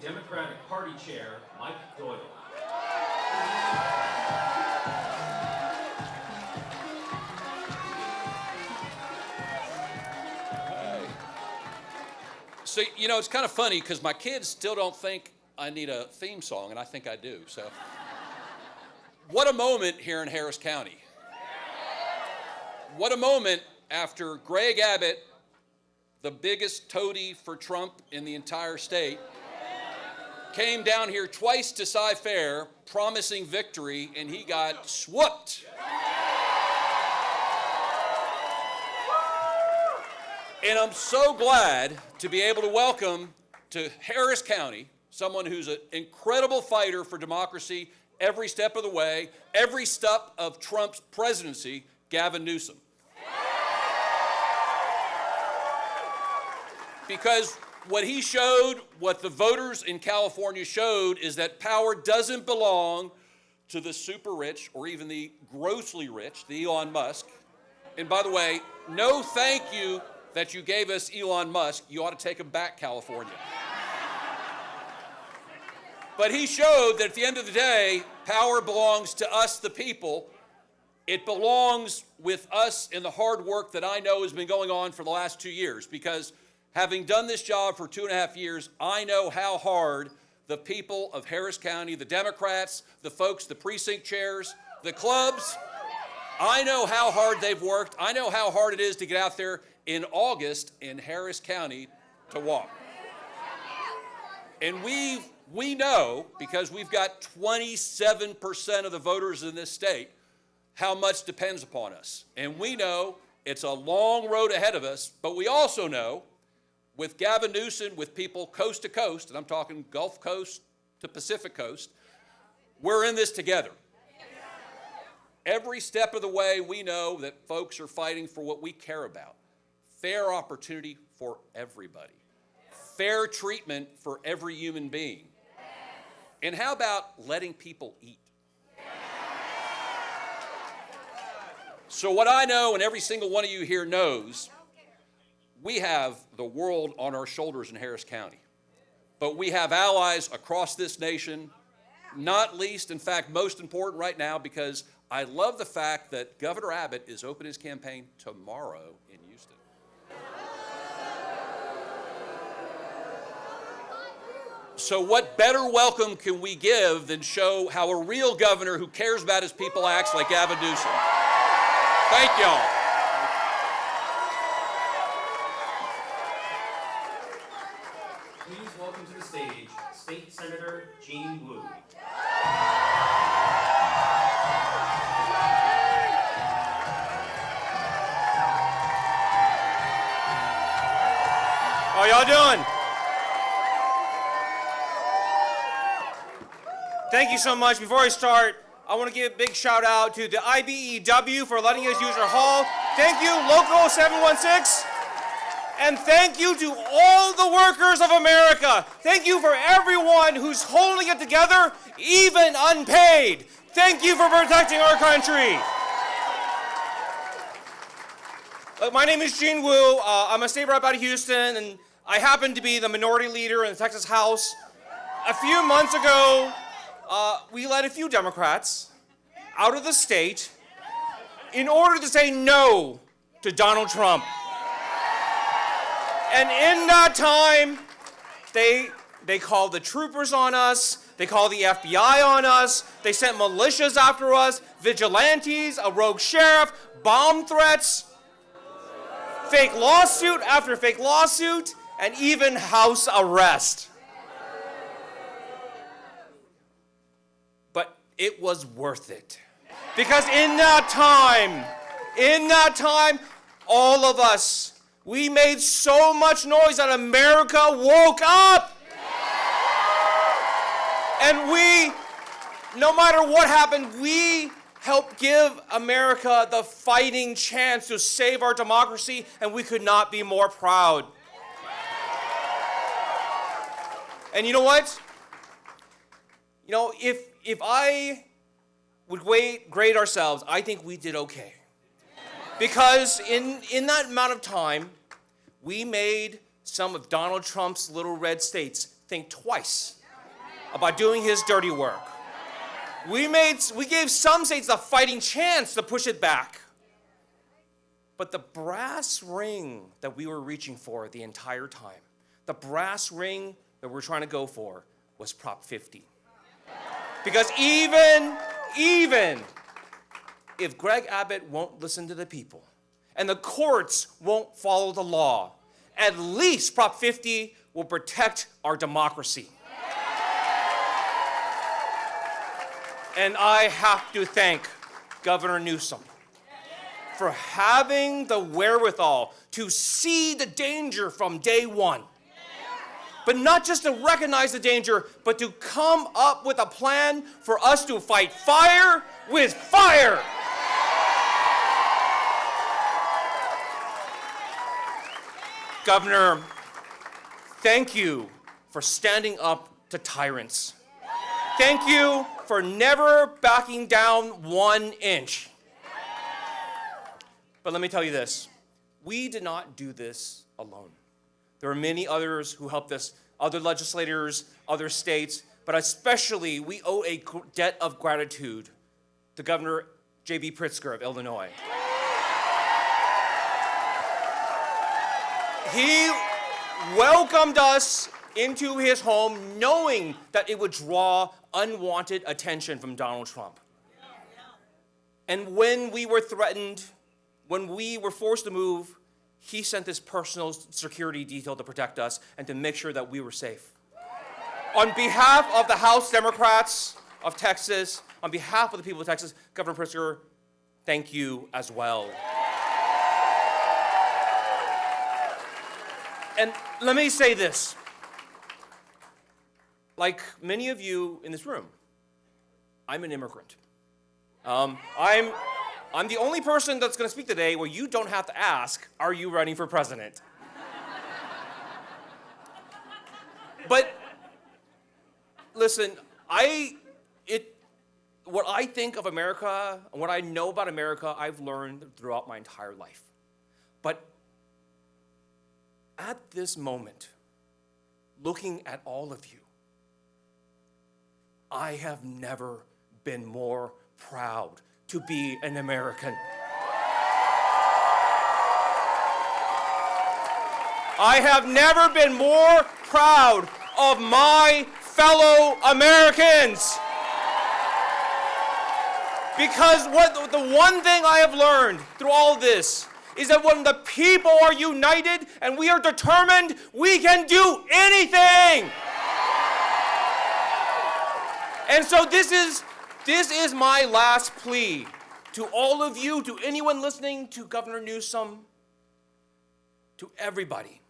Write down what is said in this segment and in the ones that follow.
Democratic Party Chair, Mike Doyle. So, you know, it's kind of funny because my kids still don't think I need a theme song, and I think I do. So, what a moment here in Harris County. What a moment after Greg Abbott, the biggest toady for Trump in the entire state, came down here twice to Cy-Fair promising victory, and he got swooped. And I'm so glad to be able to welcome to Harris County someone who's an incredible fighter for democracy every step of the way, every step of Trump's presidency, Gavin Newsom. Because what he showed, what the voters in California showed, is that power doesn't belong to the super rich or even the grossly rich, the Elon Musk. And by the way, no thank you that you gave us Elon Musk. You ought to take him back, California. But he showed that at the end of the day, power belongs to us, the people. It belongs with us in the hard work that I know has been going on for the last 2 years, because having done this job for 2.5 years, I know how hard the people of Harris County, the Democrats, the folks, the precinct chairs, the clubs, I know how hard they've worked. I know how hard it is to get out there in August in Harris County to walk. And we know, because we've got 27% of the voters in this state, how much depends upon us. And we know it's a long road ahead of us, but we also know with Gavin Newsom, with people coast to coast, and I'm talking Gulf Coast to Pacific Coast, we're in this together. Every step of the way, we know that folks are fighting for what we care about. Fair opportunity for everybody. Fair treatment for every human being. And how about letting people eat? So what I know, and every single one of you here knows, we have the world on our shoulders in Harris County. But we have allies across this nation, not least, in fact, most important right now, because I love the fact that Governor Abbott is opening his campaign tomorrow in Houston. So what better welcome can we give than show how a real governor who cares about his people acts like Gavin Newsom? Thank y'all. Please welcome to the stage State Senator Jean Wu. How y'all doing? Thank you so much. Before I start, I want to give a big shout out to the IBEW for letting us use our hall. Thank you, Local 716. And thank you to all the workers of America. Thank you for everyone who's holding it together, even unpaid. Thank you for protecting our country. My name is Jean Wu. I'm a state rep out of Houston, and I happen to be the minority leader in the Texas House. A few months ago, we let a few Democrats out of the state in order to say no to Donald Trump. And in that time, they called the troopers on us, they called the FBI on us, they sent militias after us, vigilantes, a rogue sheriff, bomb threats, fake lawsuit after fake lawsuit, and even house arrest. But it was worth it. Because in that time, all of us, we made so much noise that America woke up. And we, no matter what happened, we helped give America the fighting chance to save our democracy, and we could not be more proud. And you know what? You know, if I would grade ourselves, I think we did okay. Because in that amount of time, we made some of Donald Trump's little red states think twice about doing his dirty work. We gave some states a fighting chance to push it back. But the brass ring that we were reaching for the entire time, the brass ring that we're trying to go for, was Prop 50. Because even if Greg Abbott won't listen to the people and the courts won't follow the law, at least Prop 50 will protect our democracy. And I have to thank Governor Newsom for having the wherewithal to see the danger from day one. But not just to recognize the danger, but to come up with a plan for us to fight fire with fire. Governor, thank you for standing up to tyrants. Thank you for never backing down 1 inch. But let me tell you this, we did not do this alone. There are many others who helped us, other legislators, other states, but especially we owe a debt of gratitude to Governor J.B. Pritzker of Illinois. He welcomed us into his home knowing that it would draw unwanted attention from Donald Trump. And when we were threatened, when we were forced to move, he sent his personal security detail to protect us and to make sure that we were safe. On behalf of the House Democrats of Texas, on behalf of the people of Texas, Governor Pritzker, thank you as well. And let me say this. Like many of you in this room, I'm an immigrant. I'm the only person that's going to speak today where you don't have to ask, are you running for president? But listen, what I think of America and what I know about America, I've learned throughout my entire life. But at this moment, looking at all of you, I have never been more proud to be an American. I have never been more proud of my fellow Americans. Because the one thing I have learned through all this is that when the people are united and we are determined, we can do anything. And so this is my last plea to all of you, to anyone listening, to Governor Newsom, to everybody.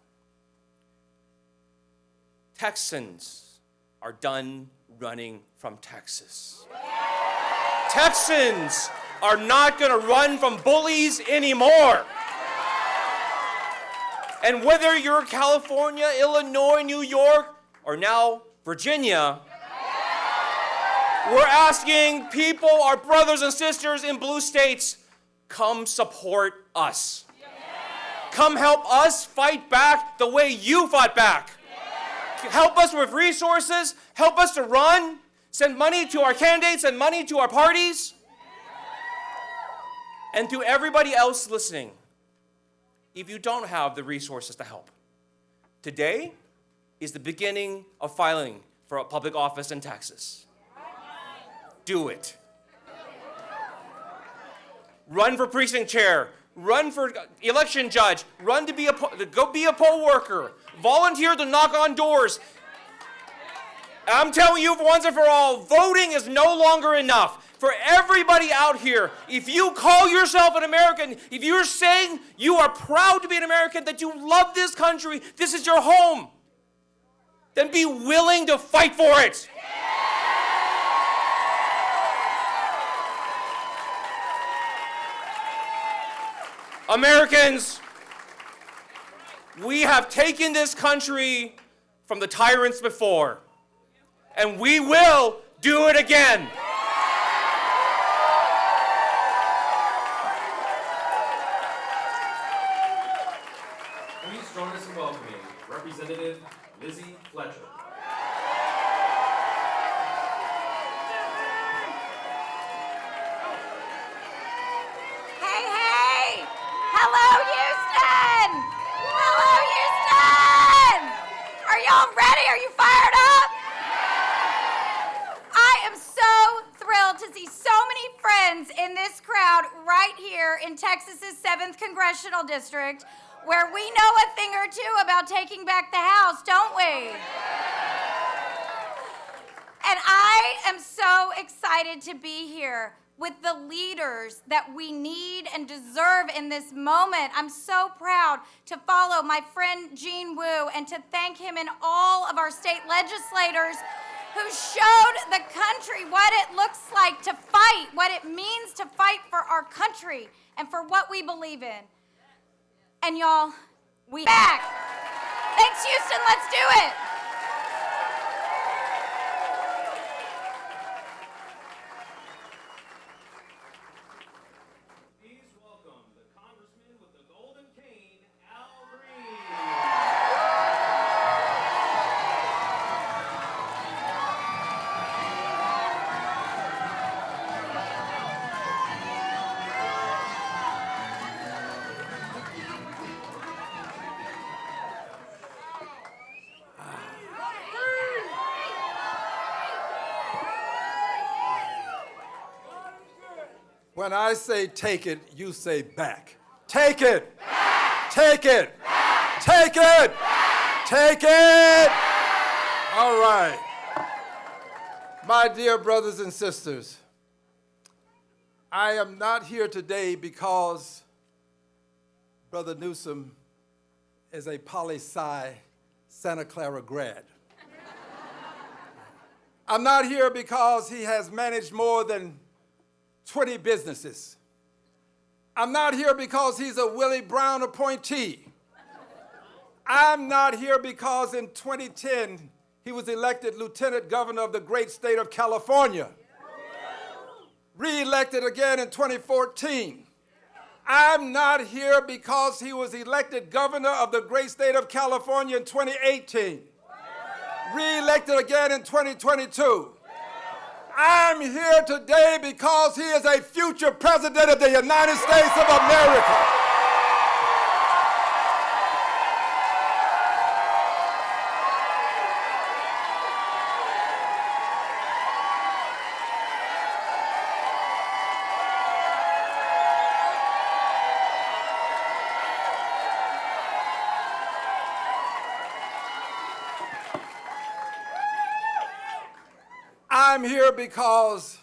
Texans are done running from Texas. Texans are not going to run from bullies anymore. And whether you're California, Illinois, New York, or now Virginia, we're asking people, our brothers and sisters in blue states, come support us. Come help us fight back the way you fought back. Help us with resources, help us to run, send money to our candidates, send money to our parties. And to everybody else listening, if you don't have the resources to help, today is the beginning of filing for a public office in Texas. Do it. Run for precinct chair, run for election judge, run to go be a poll worker, volunteer to knock on doors. I'm telling you once and for all, voting is no longer enough. For everybody out here, if you call yourself an American, if you're saying you are proud to be an American, that you love this country, this is your home, then be willing to fight for it. Americans, we have taken this country from the tyrants before, and we will do it again. Please join us in welcoming Representative Lizzie Fletcher. friends in this crowd right here in Texas's 7th Congressional District, where we know a thing or two about taking back the House, don't we? And I am so excited to be here with the leaders that we need and deserve in this moment. I'm so proud to follow my friend Gene Wu and to thank him and all of our state legislators who showed the country what it looks like to fight, what it means to fight for our country and for what we believe in. And y'all, we back. Thanks, Houston, let's do it. Please welcome the Congressman with the golden cane, Al Green. When I say take it, you say back. Take it! Back. Take it! Back. Take it! Back. Take it! All right. My dear brothers and sisters, I am not here today because Brother Newsom is a poli-sci Santa Clara grad. I'm not here because he has managed more than 20 businesses. I'm not here because he's a Willie Brown appointee. I'm not here because in 2010, he was elected Lieutenant Governor of the great state of California. Re-elected again in 2014. I'm not here because he was elected Governor of the great state of California in 2018. Re-elected again in 2022. I'm here today because he is a future president of the United States of America. I'm here because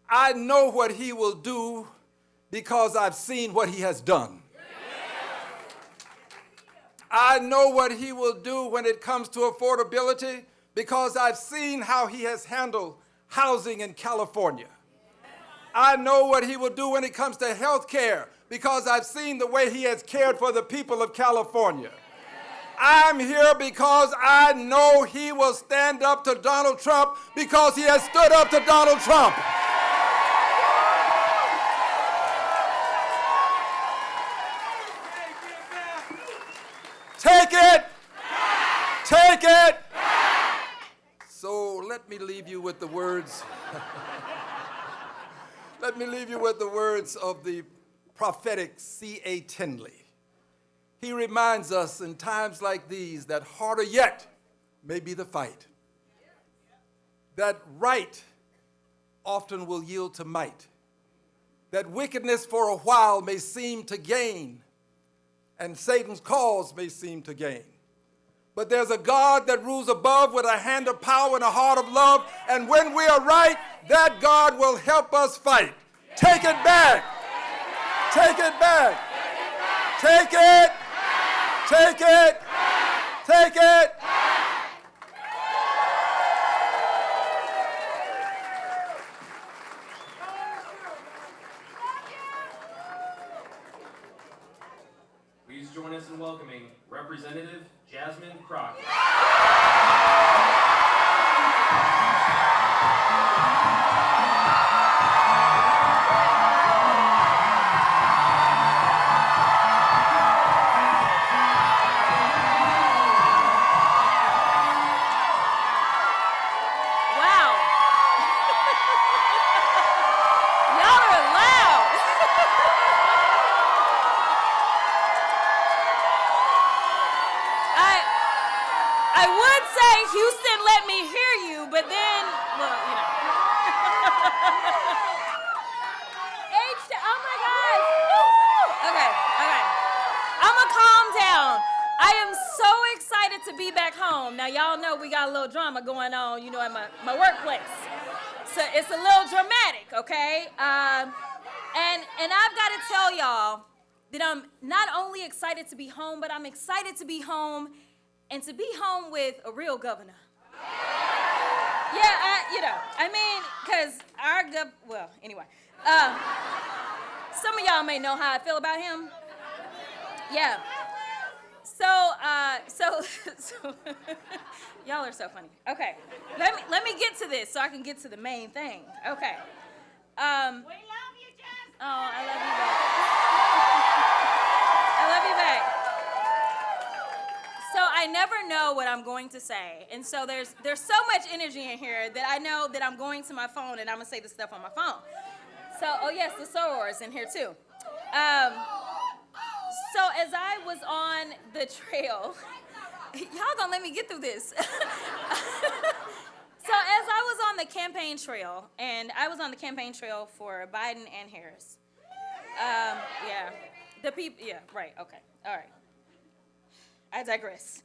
I know what he will do because I've seen what he has done. I know what he will do when it comes to affordability because I've seen how he has handled housing in California. I know what he will do when it comes to health care because I've seen the way he has cared for the people of California. I'm here because I know he will stand up to Donald Trump because he has stood up to Donald Trump. Take it! Take it! So let me leave you with the words. Let me leave you with the words of the prophetic C.A. Tinley. He reminds us in times like these that harder yet may be the fight. That right often will yield to might. That wickedness for a while may seem to gain, and Satan's cause may seem to gain. But there's a God that rules above with a hand of power and a heart of love, and when we are right, that God will help us fight. Take it back. Take it back. Take it. Take it! Take it! Please join us in welcoming Representative Jasmine Crockett. Houston, let me hear you, but then, well, you know. to be back home. Now, y'all know we got a little drama going on, at my workplace. So it's a little dramatic, okay? And I've got to tell y'all that I'm not only excited to be home, but I'm excited to be home and to be home with a real governor. Yeah, because anyway. Some of y'all may know how I feel about him. Yeah. So y'all are so funny. Okay, let me get to this so I can get to the main thing. Okay. We love you, Jasmine. Oh, I love you back. I love you back. So I never know what I'm going to say, and so there's so much energy in here that I know that I'm going to my phone and I'm gonna say the stuff on my phone. So, oh yes, the sorors in here too. So as I was on the trail, y'all gonna let me get through this. So as I was on the campaign trail, and I was on the campaign trail for Biden and Harris. Yeah, the people, yeah, right, okay, all right. I digress.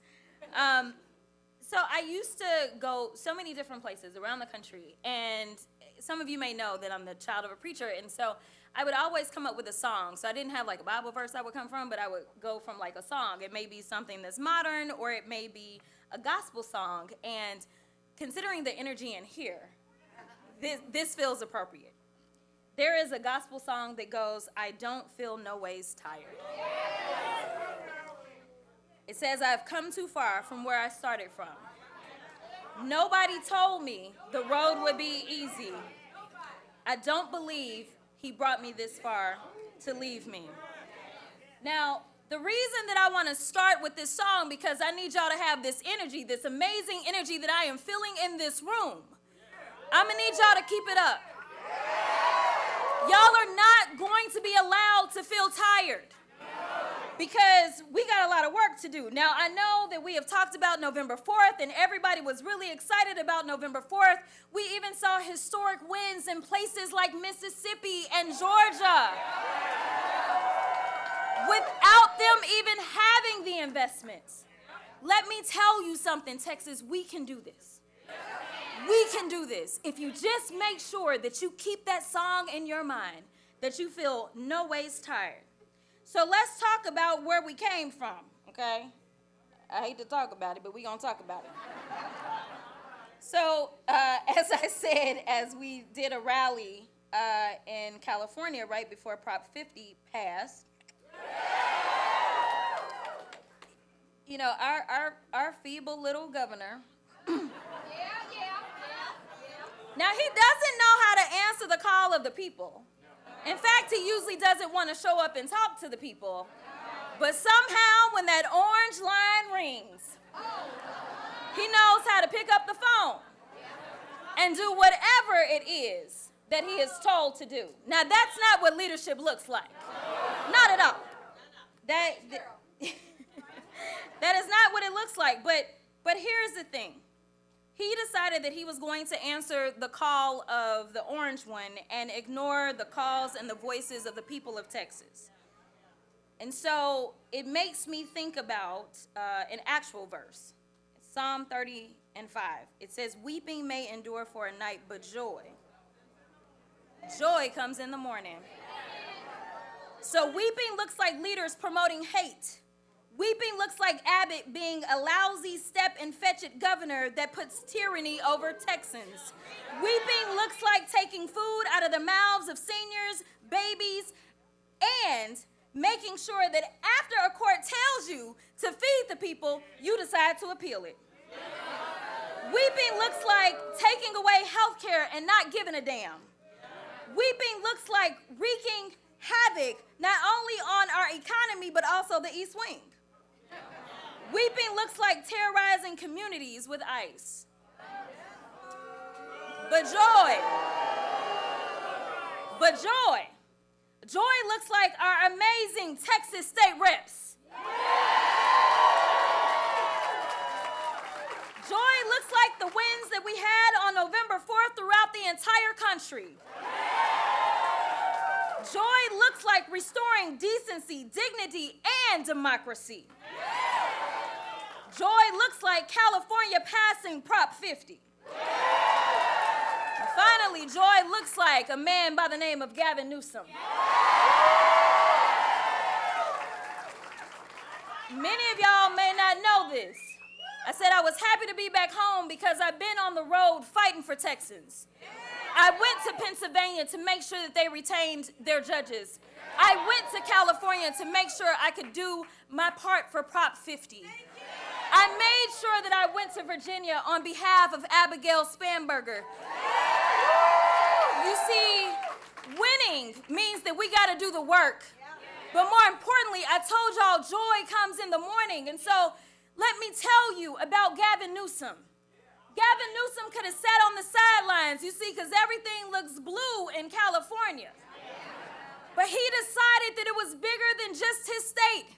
So I used to go so many different places around the country, and some of you may know that I'm the child of a preacher, and so I would always come up with a song. So I didn't have like a Bible verse I would come from, but I would go from like a song. It may be something that's modern, or it may be a gospel song. And considering the energy in here, this feels appropriate. There is a gospel song that goes, I don't feel no ways tired. It says, I've come too far from where I started from. Nobody told me the road would be easy. I don't believe he brought me this far to leave me. Now, the reason that I want to start with this song, because I need y'all to have this energy, this amazing energy that I am feeling in this room. I'm going to need y'all to keep it up. Y'all are not going to be allowed to feel tired, because we got a lot of work to do. Now, I know that we have talked about November 4th, and everybody was really excited about November 4th. We even saw historic wins in places like Mississippi and Georgia, without them even having the investments. Let me tell you something, Texas, we can do this. We can do this. If you just make sure that you keep that song in your mind, that you feel no ways tired. So let's talk about where we came from, okay? I hate to talk about it, but we're going to talk about it. So, as I said, as we did a rally in California right before Prop 50 passed, our feeble little governor, now he doesn't know how to answer the call of the people. In fact, he usually doesn't want to show up and talk to the people. But somehow, when that orange line rings, he knows how to pick up the phone and do whatever it is that he is told to do. Now, that's not what leadership looks like. Not at all. That is not what it looks like. But here's the thing. He decided that he was going to answer the call of the orange one and ignore the calls and the voices of the people of Texas. And so it makes me think about an actual verse, Psalm 30:5. It says, weeping may endure for a night, but joy comes in the morning. So weeping looks like leaders promoting hate. Weeping looks like Abbott being a lousy step-and-fetch-it governor that puts tyranny over Texans. Weeping looks like taking food out of the mouths of seniors, babies, and making sure that after a court tells you to feed the people, you decide to appeal it. Weeping looks like taking away health care and not giving a damn. Weeping looks like wreaking havoc not only on our economy, but also the East Wing. Weeping looks like terrorizing communities with ICE. But joy looks like our amazing Texas state reps. Joy looks like the wins that we had on November 4th throughout the entire country. Joy looks like restoring decency, dignity, and democracy. joy looks like California passing Prop 50. And finally, joy looks like a man by the name of Gavin Newsom. Many of y'all may not know this. I said I was happy to be back home because I've been on the road fighting for Texans. I went to Pennsylvania to make sure that they retained their judges. I went to California to make sure I could do my part for Prop 50. I made sure that I went to Virginia on behalf of Abigail Spanberger. You see, winning means that we got to do the work. But more importantly, I told y'all joy comes in the morning. And so let me tell you about Gavin Newsom. Gavin Newsom could have sat on the sidelines, you see, because everything looks blue in California. But he decided that it was bigger than just his state.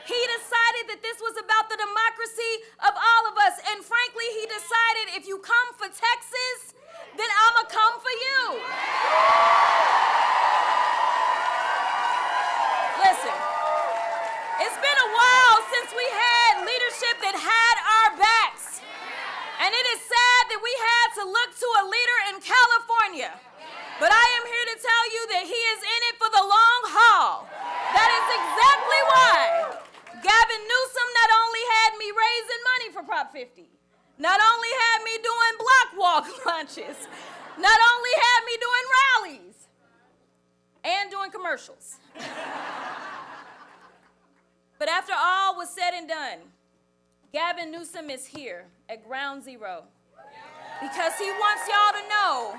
He decided that this was about the democracy of all of us. And frankly, he decided if you come for Texas, then I'ma come for you. Listen, it's been a while since we had leadership that had our backs. And it is sad that we had to look to a leader in California. But I am here to tell you that he is in it for the long haul. That is exactly why Gavin Newsom not only had me raising money for Prop 50, not only had me doing block walk lunches, not only had me doing rallies, and doing commercials. But after all was said and done, Gavin Newsom is here at ground zero because he wants y'all to know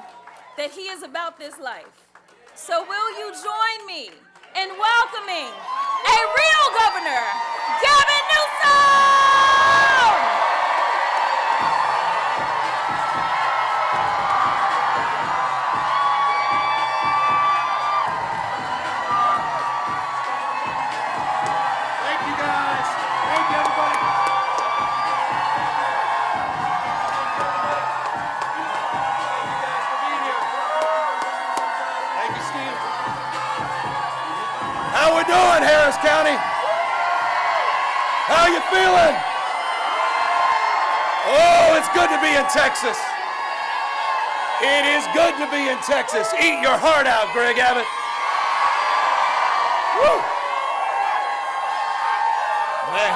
that he is about this life. So will you join me in welcoming a real governor, Gavin Newsom! Thank you, guys. Thank you, everybody. Thank you, Steve. How we doing, Harris County? How you feeling? Oh, it's good to be in Texas. It is good to be in Texas. Eat your heart out, Greg Abbott. Woo! Man.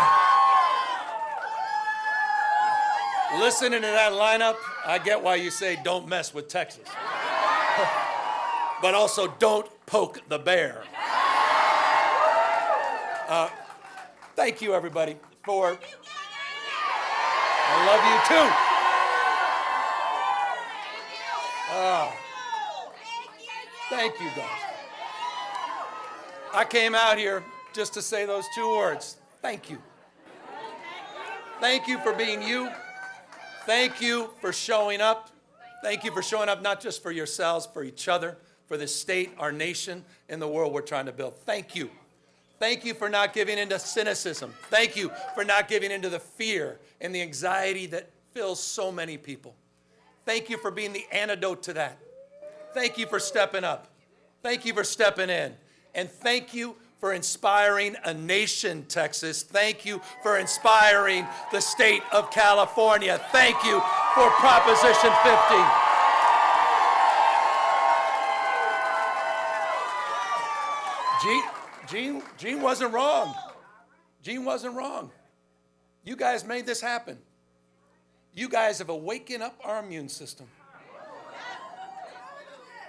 Listening to that lineup, I get why you say don't mess with Texas. But also don't poke the bear. Thank you, everybody, for... I love you, too. Thank you, guys. I came out here just to say those two words. Thank you. Thank you for being you. Thank you for showing up. Thank you for showing up not just for yourselves, for each other, for the state, our nation, and the world we're trying to build. Thank you. Thank you for not giving into cynicism. Thank you for not giving into the fear and the anxiety that fills so many people. Thank you for being the antidote to that. Thank you for stepping up. Thank you for stepping in. And thank you for inspiring a nation, Texas. Thank you for inspiring the state of California. Thank you for Proposition 50. Gene wasn't wrong. Gene wasn't wrong. You guys made this happen. You guys have awakened up our immune system.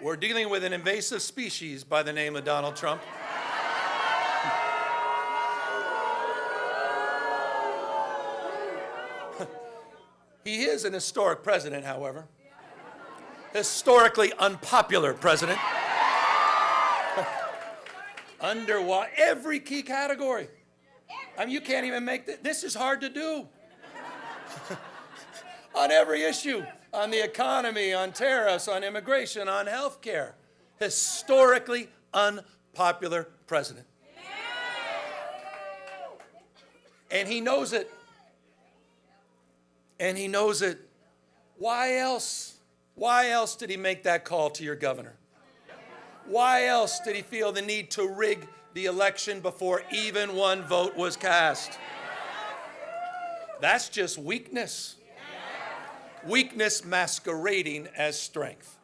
We're dealing with an invasive species by the name of Donald Trump. He is an historic president, however. Historically unpopular president. Under every key category. I mean, you can't even make this is hard to do. On every issue, on the economy, on tariffs, on immigration, on health care. Historically unpopular president. And he knows it. And he knows it. Why else? Why else did he make that call to your governor? Why else did he feel the need to rig the election before even one vote was cast? That's just weakness. Weakness masquerading as strength.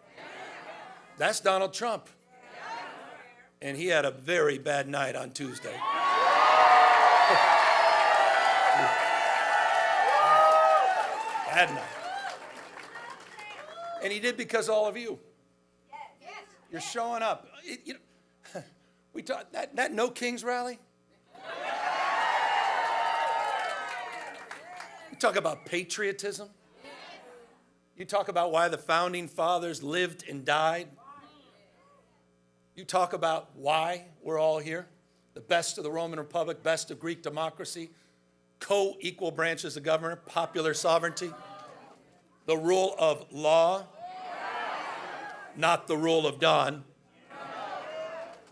That's Donald Trump. And he had a very bad night on Tuesday. Bad night. And he did because all of you. You're showing up. We talk, that No Kings rally. You talk about patriotism. You talk about why the founding fathers lived and died. You talk about why we're all here. The best of the Roman Republic, best of Greek democracy, co-equal branches of government, popular sovereignty, the rule of law, not the rule of dawn.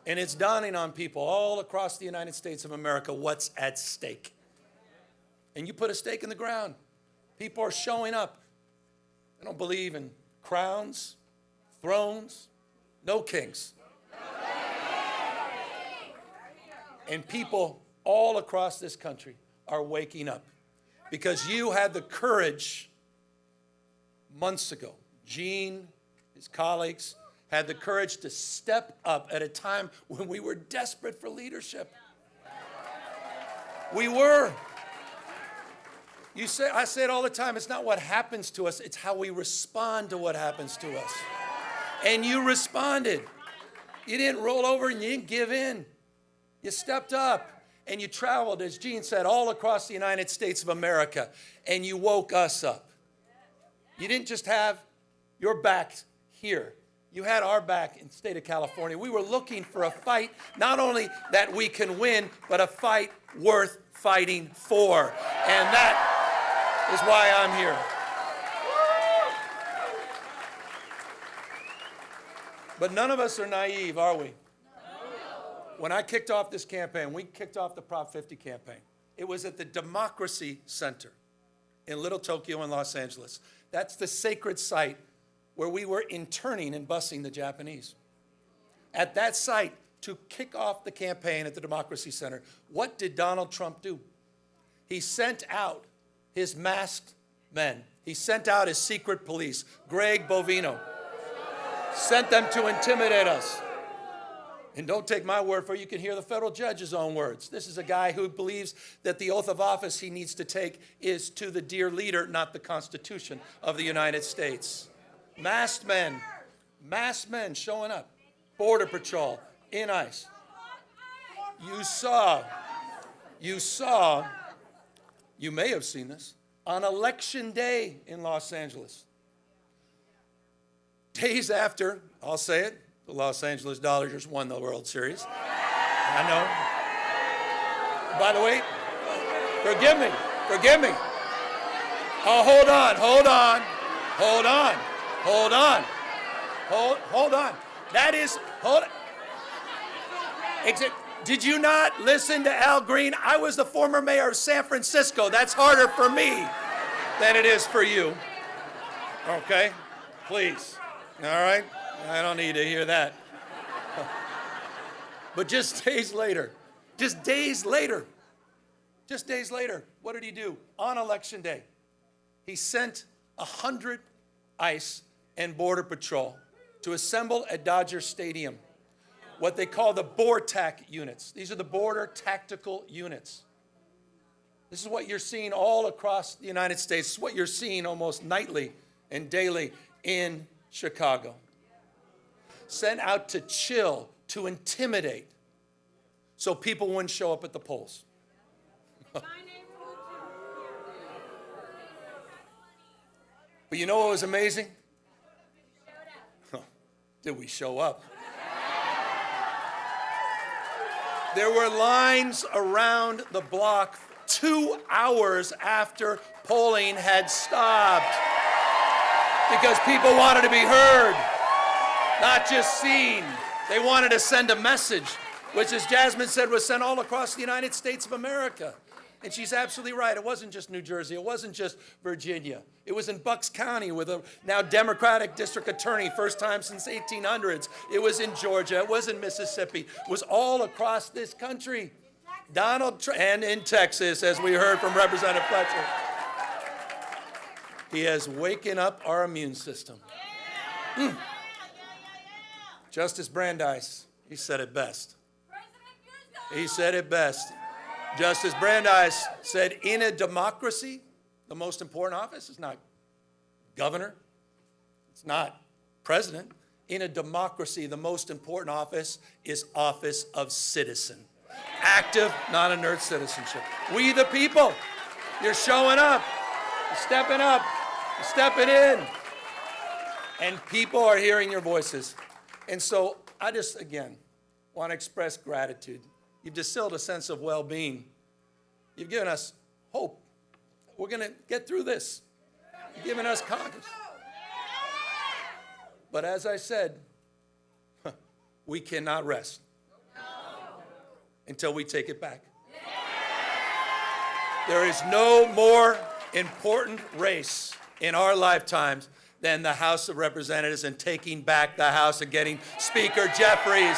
And it's dawning on people all across the United States of America what's at stake. And you put a stake in the ground. People are showing up. They don't believe in crowns, thrones, no kings. And people all across this country are waking up because you had the courage months ago. Gene, his colleagues, had the courage to step up at a time when we were desperate for leadership. We were. I say it all the time, it's not what happens to us, it's how we respond to what happens to us. And you responded. You didn't roll over and you didn't give in. You stepped up and you traveled, as Gene said, all across the United States of America, and you woke us up. You didn't just have your back here. You had our back in the state of California. We were looking for a fight, not only that we can win, but a fight worth fighting for. And that is why I'm here. But none of us are naive, are we? When I kicked off this campaign, we kicked off the Prop 50 campaign. It was at the Democracy Center in Little Tokyo in Los Angeles. That's the sacred site where we were interning and busing the Japanese. At that site, to kick off the campaign at the Democracy Center, what did Donald Trump do? He sent out his masked men. He sent out his secret police, Greg Bovino, sent them to intimidate us. And don't take my word for it, you can hear the federal judge's own words. This is a guy who believes that the oath of office he needs to take is to the dear leader, not the Constitution of the United States. Masked men showing up. Border Patrol, in ICE. You may have seen this, on Election Day in Los Angeles. Days after, I'll say it, the Los Angeles Dodgers won the World Series. I know. By the way, forgive me. Oh, hold on. Did you not listen to Al Green? I was the former mayor of San Francisco. That's harder for me than it is for you. Okay? Please. All right? I don't need to hear that. But just days later, what did he do? On Election Day, he sent 100 ICE and Border Patrol to assemble at Dodger Stadium, what they call the BORTAC units. These are the Border Tactical Units. This is what you're seeing all across the United States. This is what you're seeing almost nightly and daily in Chicago. Sent out to chill, to intimidate, so people wouldn't show up at the polls. But you know what was amazing? Did we show up? There were lines around the block 2 hours after polling had stopped because people wanted to be heard, not just seen. They wanted to send a message, which, as Jasmine said, was sent all across the United States of America. And she's absolutely right. It wasn't just New Jersey. It wasn't just Virginia. It was in Bucks County with a now Democratic district attorney, first time since 1800s. It was in Georgia. It was in Mississippi. It was all across this country. And in Texas, as we heard from Representative Fletcher. He has waken up our immune system. Justice Brandeis, he said it best. He said it best. Justice Brandeis said, in a democracy, the most important office is not governor. It's not president. In a democracy, the most important office is office of citizen. Active, not inert citizenship. We the people, you're showing up, you're stepping up, you're stepping in. And people are hearing your voices. And so I just, again, want to express gratitude. You've distilled a sense of well-being. You've given us hope. We're going to get through this. You've given us confidence. But as I said, we cannot rest until we take it back. There is no more important race in our lifetimes than the House of Representatives and taking back the House and getting Speaker Jeffries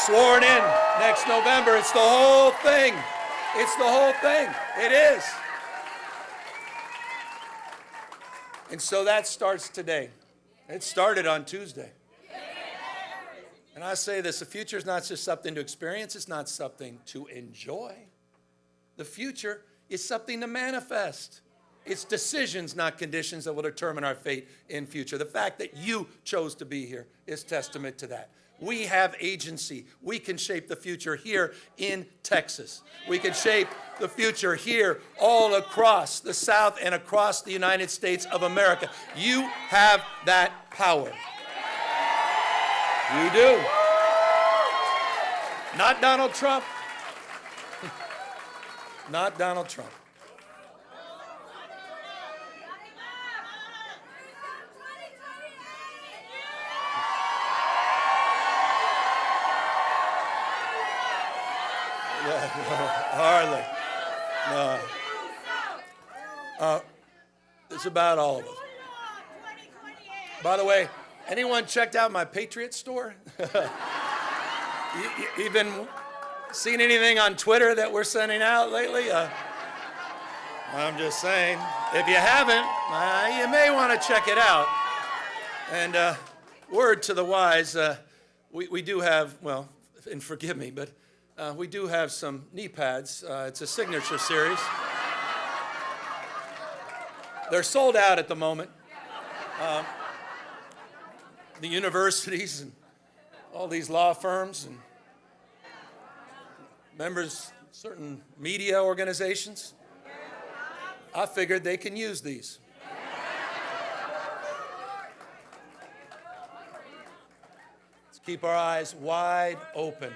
sworn in next November. It's the whole thing. It's the whole thing. It is. And so that starts today. It started on Tuesday. And I say this, the future is not just something to experience, it's not something to enjoy. The future is something to manifest. It's decisions, not conditions, that will determine our fate in future. The fact that you chose to be here is testament to that. We have agency. We can shape the future here in Texas. We can shape the future here all across the South and across the United States of America. You have that power. You do. Not Donald Trump. Not Donald Trump. Hardly. No. It's about all of us. By the way, anyone checked out my Patriot store? You been seen anything on Twitter that we're sending out lately? I'm just saying, if you haven't, you may want to check it out. And word to the wise, we do have, well, and forgive me, but we do have some knee pads. It's a signature series. They're sold out at the moment. The universities and all these law firms and members, certain media organizations, I figured they can use these. Let's keep our eyes wide open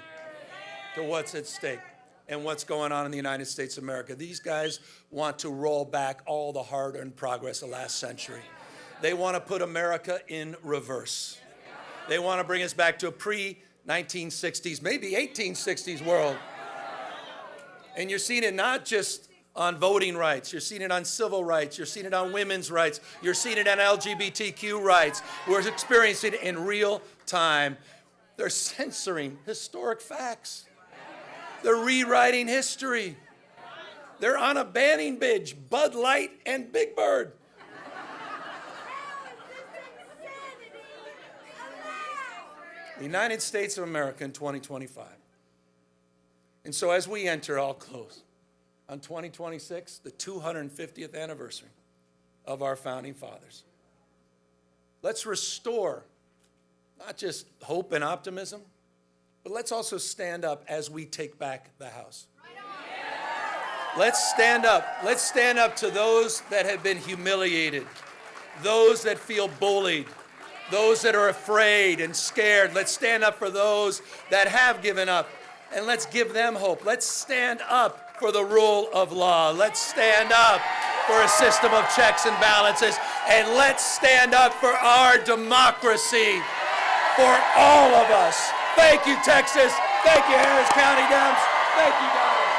to what's at stake and what's going on in the United States of America. These guys want to roll back all the hard-earned progress of last century. They want to put America in reverse. They want to bring us back to a pre-1960s, maybe 1860s world. And you're seeing it not just on voting rights. You're seeing it on civil rights. You're seeing it on women's rights. You're seeing it on LGBTQ rights. We're experiencing it in real time. They're censoring historic facts. They're rewriting history. They're on a banning binge, Bud Light and Big Bird. The United States of America in 2025. And so as we enter, I'll close, on 2026, the 250th anniversary of our founding fathers. Let's restore not just hope and optimism, but let's also stand up as we take back the House. Let's stand up. Let's stand up to those that have been humiliated, those that feel bullied, those that are afraid and scared. Let's stand up for those that have given up, and let's give them hope. Let's stand up for the rule of law. Let's stand up for a system of checks and balances, and let's stand up for our democracy, for all of us. Thank you, Texas. Thank you, Harris County Dems. Thank you, guys.